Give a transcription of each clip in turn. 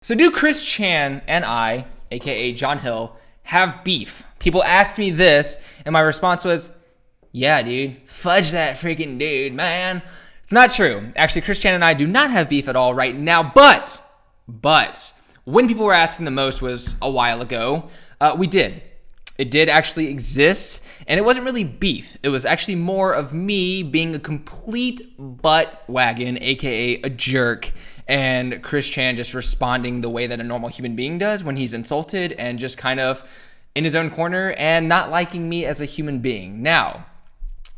So do Chris Chann and I, aka John Hill, have beef? People asked me this, and my response was, yeah, dude, fudge that freaking dude, man. It's not true. Actually, Chris Chann and I do not have beef at all right now, but when people were asking the most was a while ago. We did. It did actually exist, and it wasn't really beef. It was actually more of me being a complete butt wagon, aka a jerk, and Chris Chann just responding the way that a normal human being does when he's insulted and just kind of in his own corner and not liking me as a human being. Now,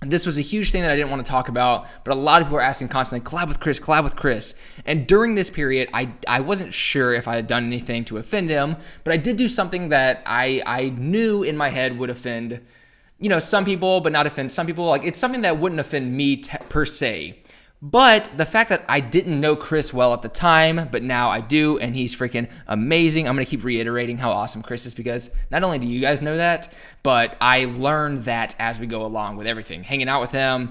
this was a huge thing that I didn't want to talk about, but a lot of people were asking constantly, collab with Chris, collab with Chris. And during this period, I wasn't sure if I had done anything to offend him, but I did do something that I knew in my head would offend, some people, but not offend some people. Like, it's something that wouldn't offend me per se. But the fact that I didn't know Chris well at the time, but now I do, and he's freaking amazing. I'm going to keep reiterating how awesome Chris is because not only do you guys know that, but I learned that as we go along with everything. Hanging out with him,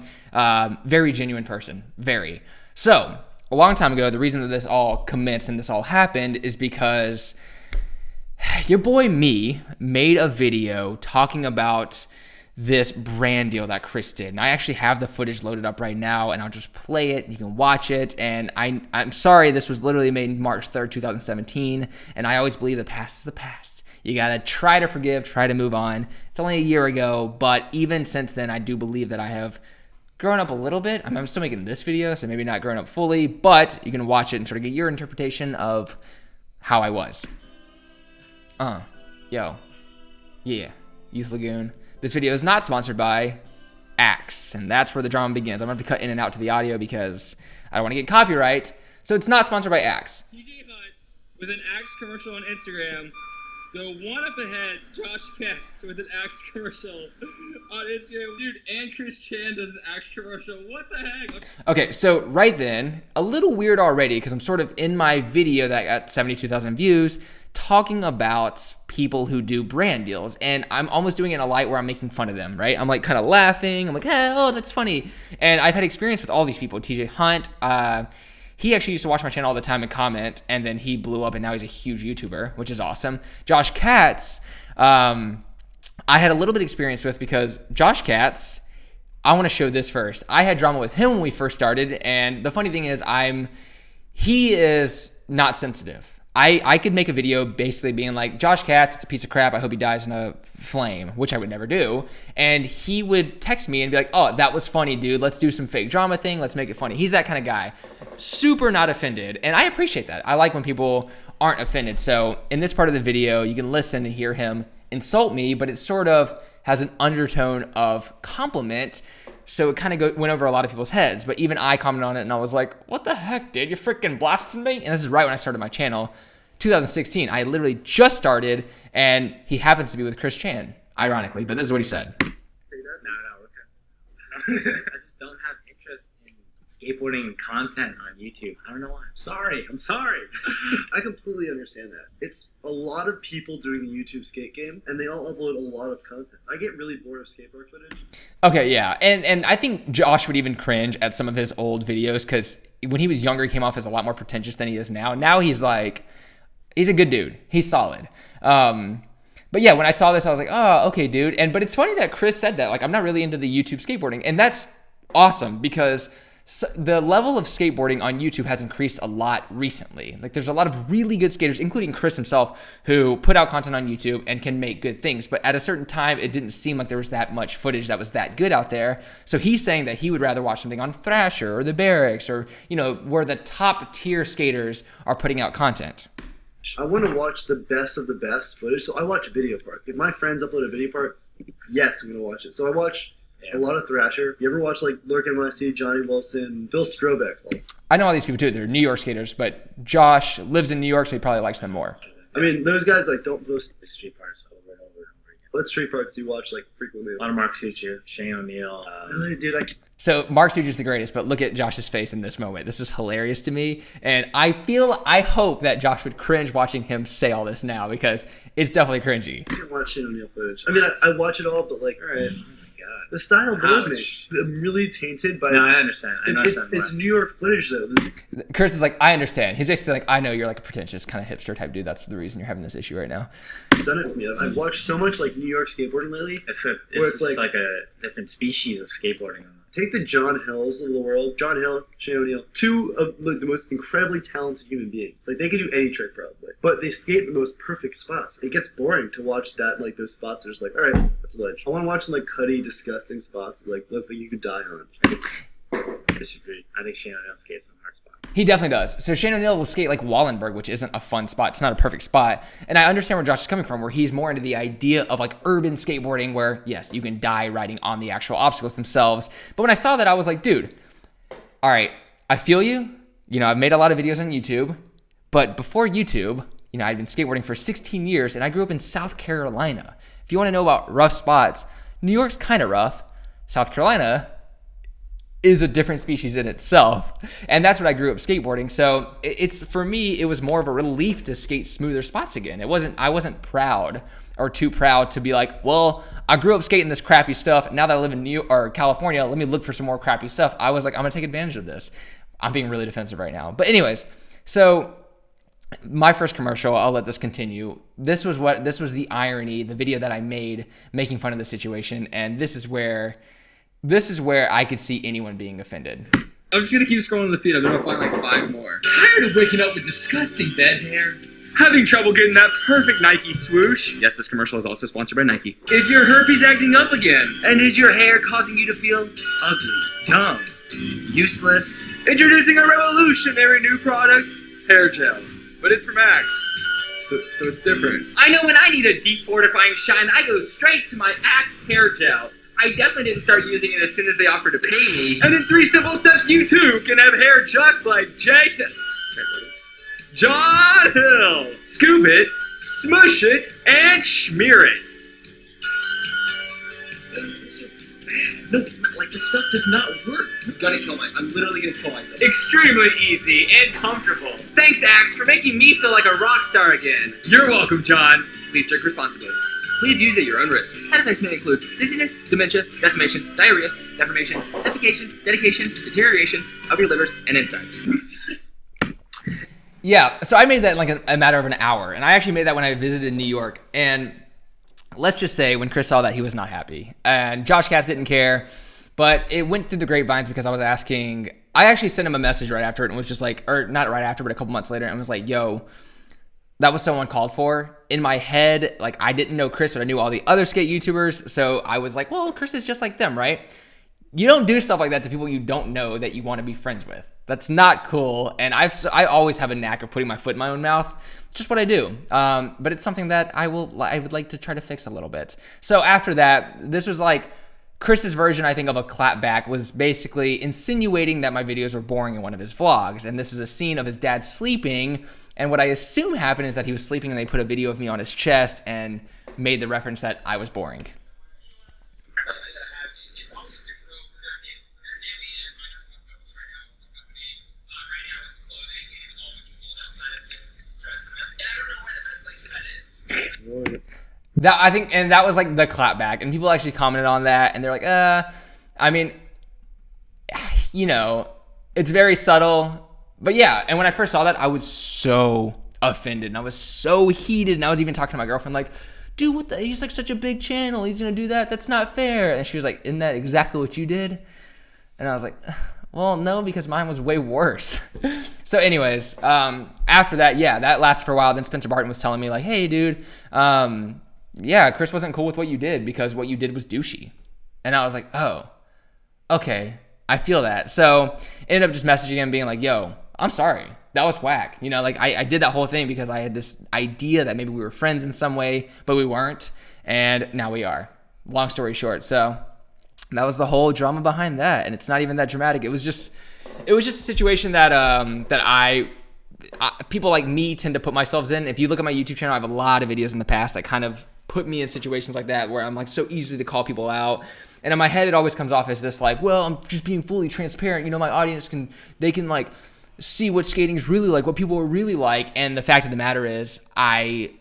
very genuine person, very. So, a long time ago, the reason that this all commenced and this all happened is because your boy me made a video talking about this brand deal that Chris did. And I actually have the footage loaded up right now, and I'll just play it. You can watch it. And I'm sorry, this was literally made March 3rd, 2017. And I always believe the past is the past. You got to try to forgive, try to move on. It's only a year ago, but even since then, I do believe that I have grown up a little bit. I'm still making this video, so maybe not grown up fully, but you can watch it and sort of get your interpretation of how I was. Yeah, Youth Lagoon. This video is not sponsored by Axe, and that's where the drama begins. I'm going to have to cut in and out to the audio because I don't want to get copyright. So it's not sponsored by Axe. TJ Hunt with an Axe commercial on Instagram. Go one up ahead, Josh Katz with an Axe commercial on Instagram. Dude, and Chris Chann does an Axe commercial. What the heck? Okay, so right then, a little weird already because I'm sort of in my video that got 72,000 views talking about people who do brand deals, and I'm almost doing it in a light where I'm making fun of them, right? I'm like kind of laughing. I'm like, hey, oh, that's funny. And I've had experience with all these people. TJ Hunt, he actually used to watch my channel all the time and comment, and then he blew up, and now he's a huge YouTuber, which is awesome. Josh Katz, I had a little bit of experience with because Josh Katz, I want to show this first. I had drama with him when we first started, and the funny thing is he is not sensitive. I could make a video basically being like, Josh Katz, it's a piece of crap. I hope he dies in a flame, which I would never do. And he would text me and be like, oh, that was funny, dude. Let's do some fake drama thing. Let's make it funny. He's that kind of guy. Super not offended. And I appreciate that. I like when people aren't offended. So in this part of the video, you can listen and hear him insult me, but it sort of has an undertone of compliment. So it kind of went over a lot of people's heads, but even I commented on it and I was like, what the heck, dude? You freaking blasting me? And this is right when I started my channel, 2016. I literally just started, and he happens to be with Chris Chann, ironically, but this is what he said. No, we're good. I just don't have interest in skateboarding content on YouTube. I don't know why. I'm sorry. I completely understand that. It's a lot of people doing the YouTube skate game, and they all upload a lot of content. I get really bored of skateboard footage. Okay, yeah, and I think Josh would even cringe at some of his old videos because when he was younger, he came off as a lot more pretentious than he is now. Now he's like, he's a good dude. He's solid. But yeah, when I saw this, I was like, oh, okay, dude. But it's funny that Chris said that. Like, I'm not really into the YouTube skateboarding, and that's awesome because the level of skateboarding on YouTube has increased a lot recently. Like, there's a lot of really good skaters, including Chris himself, who put out content on YouTube and can make good things. But at a certain time, it didn't seem like there was that much footage that was that good out there. So he's saying that he would rather watch something on Thrasher or the Barracks or, where the top tier skaters are putting out content. I want to watch the best of the best footage, so I watch video parts. If my friends upload a video part, yes, I'm going to watch it. So I watch a lot of Thrasher. You ever watch like Lurk NYC, Johnny Wilson, Bill Strobeck also? I know all these people too. They're New York skaters, but Josh lives in New York, so he probably likes them more. I mean, those guys like don't post street parts over and over and over again. What street parts do you watch like frequently? A lot of Mark Suture, Shane O'Neill. Really, dude, So Mark Suture's the greatest, but look at Josh's face in this moment. This is hilarious to me, and I hope that Josh would cringe watching him say all this now because it's definitely cringy. I can't watch Shane O'Neill footage. I mean, I watch it all, but like, all right. Oh my god. The style bores me. Ouch. I'm really tainted by. No, I understand. It's New York footage though. Chris is like, I understand. He's basically like, I know you're like a pretentious kind of hipster type dude. That's the reason you're having this issue right now. It's done it for me. I've watched so much like New York skateboarding lately. It's it's just like a different species of skateboarding. Take the John Hills of the world, John Hill, Shane O'Neill, two of like, the most incredibly talented human beings. Like they can do any trick probably, but they skate the most perfect spots. It gets boring to watch that like those spots are just like, all right, that's a ledge. I want to watch like cutty, disgusting spots like look like you could die on. I disagree. I think Shane O'Neill skates on hard spots. He definitely does. So Shane O'Neill will skate like Wallenberg, which isn't a fun spot. It's not a perfect spot. And I understand where Josh is coming from, where he's more into the idea of like urban skateboarding where, yes, you can die riding on the actual obstacles themselves. But when I saw that, I was like, dude, all right, I feel you. You know, I've made a lot of videos on YouTube. But before YouTube, you know, I'd been skateboarding for 16 years and I grew up in South Carolina. If you want to know about rough spots, New York's kind of rough. South Carolina is a different species in itself. And that's what I grew up skateboarding. So it's, for me, it was more of a relief to skate smoother spots again. I wasn't proud or too proud to be like, well, I grew up skating this crappy stuff. Now that I live in California, let me look for some more crappy stuff. I was like, I'm gonna take advantage of this. I'm being really defensive right now. But anyways, so my first commercial, I'll let this continue. This was the irony, the video that I made making fun of the situation. And this is where I could see anyone being offended. I'm just gonna keep scrolling the feed. I'm gonna find like 5 more. Tired of waking up with disgusting dead hair? Having trouble getting that perfect Nike swoosh? Yes, this commercial is also sponsored by Nike. Is your herpes acting up again? And is your hair causing you to feel ugly, dumb, useless? Introducing a revolutionary new product, hair gel. But it's from Axe. So it's different. I know when I need a deep fortifying shine, I go straight to my Axe hair gel. I definitely didn't start using it as soon as they offered to pay me. And in 3 simple steps, you too can have hair just like John Hill. Scoop it, smush it, and smear it. No, it's not like this stuff does not work. I'm literally gonna kill myself. Extremely easy and comfortable. Thanks, Axe, for making me feel like a rock star again. You're welcome, John. Please drink responsibly. Please use at your own risk. Side effects may include dizziness, dementia, decimation, diarrhea, deformation, defecation, dedication, deterioration of your livers and insides. Yeah, so I made that in like a matter of an hour. And I actually made that when I visited New York. And let's just say when Chris saw that, he was not happy. And Josh Katz didn't care. But it went through the grapevines because I was asking. I actually sent him a message right after it and was just like, or not right after, but a couple months later, and was like, yo, that was someone called for. In my head, like I didn't know Chris, but I knew all the other skate YouTubers. So I was like, well, Chris is just like them, right? You don't do stuff like that to people you don't know that you want to be friends with. That's not cool. And I always have a knack of putting my foot in my own mouth. It's just what I do. But it's something that I would like to try to fix a little bit. So after that, this was like Chris's version, I think, of a clapback was basically insinuating that my videos were boring in one of his vlogs. And this is a scene of his dad sleeping. And what I assume happened is that he was sleeping and they put a video of me on his chest and made the reference that I was boring. That I think, and that was like the clapback, and people actually commented on that, and they're like, I mean, you know, it's very subtle, but yeah. And when I first saw that, I was so offended, and I was so heated, and I was even talking to my girlfriend, like, dude, what the? He's like such a big channel, he's gonna do that? That's not fair. And she was like, isn't that exactly what you did? And I was like, well, no, because mine was way worse. So anyways, after that, yeah, that lasted for a while. Then Spencer Barton was telling me like, hey, dude, yeah, Chris wasn't cool with what you did because what you did was douchey. And I was like, oh, okay, I feel that. So ended up just messaging him being like, yo, I'm sorry. That was whack. You know, like I did that whole thing because I had this idea that maybe we were friends in some way, but we weren't. And now we are. Long story short. So that was the whole drama behind that. And it's not even that dramatic. It was just a situation that people like me tend to put myself in. If you look at my YouTube channel, I have a lot of videos in the past that kind of put me in situations like that where I'm like so easy to call people out. And in my head, it always comes off as this like, well, I'm just being fully transparent. You know, my audience can like see what skating is really like, what people are really like. And the fact of the matter is I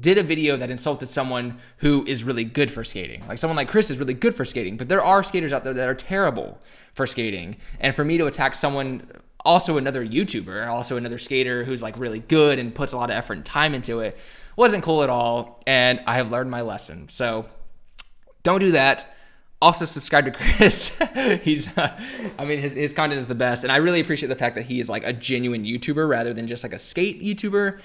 did a video that insulted someone who is really good for skating. Like someone like Chris is really good for skating, but there are skaters out there that are terrible for skating. And for me to attack someone, also another YouTuber, also another skater who's like really good and puts a lot of effort and time into it, wasn't cool at all. And I have learned my lesson. So don't do that. Also subscribe to Chris. He's, I mean, his content is the best. And I really appreciate the fact that he is like a genuine YouTuber rather than just like a skate YouTuber.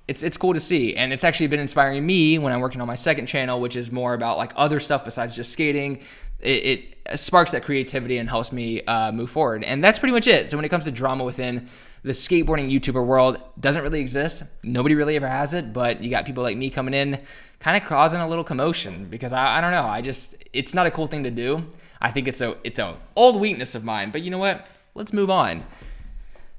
It's cool to see. And it's actually been inspiring me when I'm working on my second channel, which is more about like other stuff besides just skating. It sparks that creativity and helps me move forward. And that's pretty much it. So when it comes to drama within the skateboarding YouTuber world, doesn't really exist. Nobody really ever has it, but you got people like me coming in kind of causing a little commotion because I don't know. It's not a cool thing to do. I think it's a old weakness of mine, but you know what? Let's move on.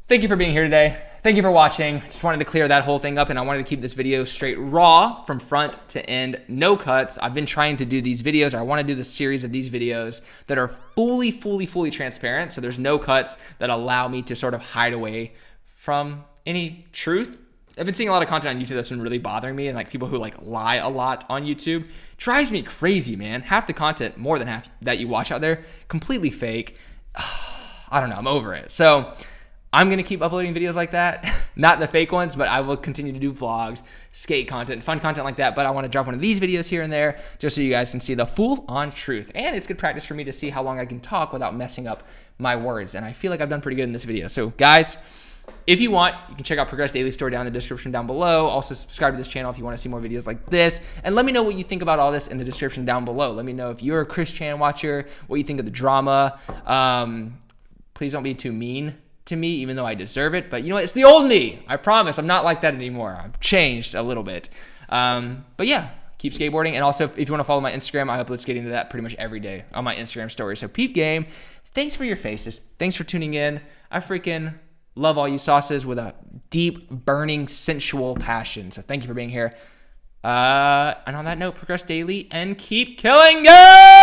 Thank you for being here today. Thank you for watching. Just wanted to clear that whole thing up, and I wanted to keep this video straight raw from front to end, no cuts. I've been trying to do these videos, or I want to do this series of these videos that are fully transparent, so there's no cuts that allow me to sort of hide away from any truth. I've been seeing a lot of content on YouTube that's been really bothering me, and like people who like lie a lot on YouTube drives me crazy, man. Half the content, more than half that you watch out there, completely fake. I don't know, I'm over it. So I'm going to keep uploading videos like that, not the fake ones, but I will continue to do vlogs, skate content, fun content like that. But I want to drop one of these videos here and there just so you guys can see the full-on truth. And it's good practice for me to see how long I can talk without messing up my words. And I feel like I've done pretty good in this video. So guys, if you want, you can check out Progress Daily Store down in the description down below. Also subscribe to this channel if you want to see more videos like this. And let me know what you think about all this in the description down below. Let me know if you're a Chris Chann watcher, what you think of the drama. Please don't be too mean to me, even though I deserve it. But you know what? It's the old me. I promise I'm not like that anymore. I've changed a little bit. But yeah, keep skateboarding. And also, if you want to follow my Instagram, I upload skating to that pretty much every day on my Instagram story. So peep game. Thanks for your faces. Thanks for tuning in. I freaking love all you sauces with a deep, burning, sensual passion. So thank you for being here. And on that note, progress daily and keep killing it!